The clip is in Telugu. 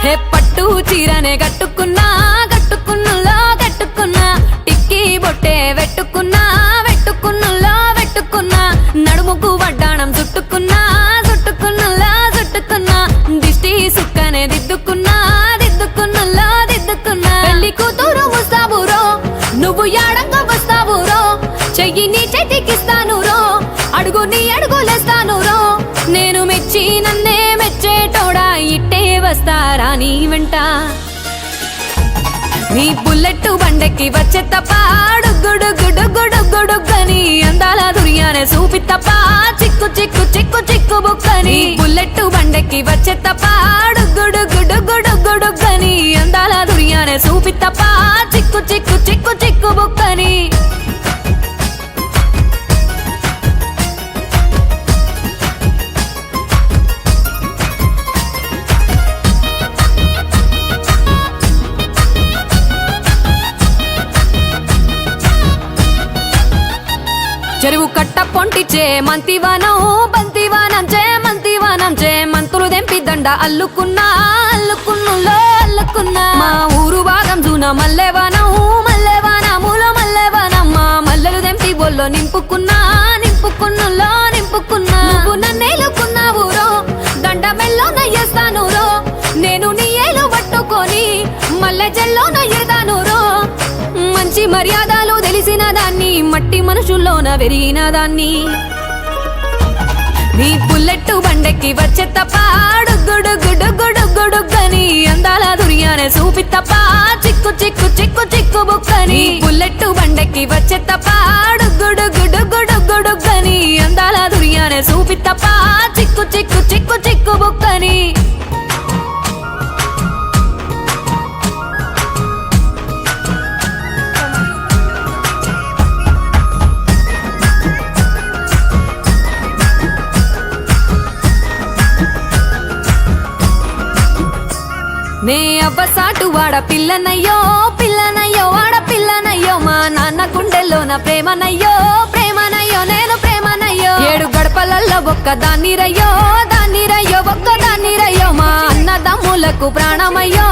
ఏ పట్టు చీరనే కట్టుకున్నా కట్టుకున్నులో కట్టుకున్నా టిక్కీ బొట్టే వెట్టుకున్నా వెట్టుకున్నులో వెట్టుకున్నా నడుముకు వడ్డాణం చుట్టుకున్నా చుట్టుకున్నులో చుట్టుకున్నా దిష్టి సుక్కనే దిద్దుకున్నా దిద్దుకున్నులో దిద్దుకున్నా పెళ్లి కూతురు ముస్తాబురో నువ్వు యాడంగా వస్తావురో చెయ్యి నీ చేతికిస్తాను రో అడుగు నీ అడుగులేస్తాను రో నేను మెచ్చి నన్నే మెచ్చేటోడా ఇట్టే వస్తారా నీ వెంట నీ బుల్లెట్ బండెక్కి వచ్చే తప్ప గుడుగుడుగుడుగుడుగుడుగని అందాల దుర్యానే చూపి తప్ప చిక్కు చిక్కు చిక్కు చిక్కు బుక్కని బుల్లెట్ బండెక్కి వచ్చే తప్ప గుడుగుడుగుడుగుడుగని అందాల దుర్యానే చూపి తప్ప చిక్కు చిక్కు చిక్కు చిక్కు బుక్కని చెరువు కట్ట పొంటిచే మంతివానం బంతివానం చే మంతివానం చే మంతులు దెంపి దండ అల్లుకున్నా అల్లుకున్నులో అల్లుకున్నా మా ఊరు భాగం జూన మల్లెవానం మల్లెవానములో మల్లెవానం మా మల్లెలు దెంపి బొల్లో నింపుకున్నా నింపుకున్నులో నింపుకున్నా నువ్వు నన్నేలుకున్నావు రో దండ మెల్లో నయ్యేస్తాను రో నేను నీ ఏలు పట్టుకొని మల్లె జల్లో నయ్యేదాను రో మంచి మర్యాదలు తెలిసిన దాన్ని మట్టి మనుషుల్లోన పెరిగిన దాన్ని నీ బుల్లెట్ బండెక్కి వచ్చే తప్ప గుడుగుడుగుడుగుడుగని అందాల దుర్యానే చూపి తప్ప చిక్కు చిక్కు చిక్కు చిక్కు బుక్కని బుల్లెట్ బండెక్కి వచ్చే తప్ప గుడుగుడుగుడుగుడుగని అందాల దుర్యానే చూపి తప్ప చిక్కు చిక్కు చిక్కు చిక్కు బుక్కని నే అవ్వసాటు వాడ పిల్లనయ్యో పిల్లనయ్యో వాడ పిల్లనయ్యో మా నాన్న గుండెల్లోన ప్రేమనయ్యో ప్రేమనయ్యో నేను ప్రేమనయ్యో 7 గడపలల్లో ఒక్క దాన్ని రయ్యో ఒక్క దాన్ని రయ్యో మా అన్నదమ్ములకు ప్రాణమయ్యో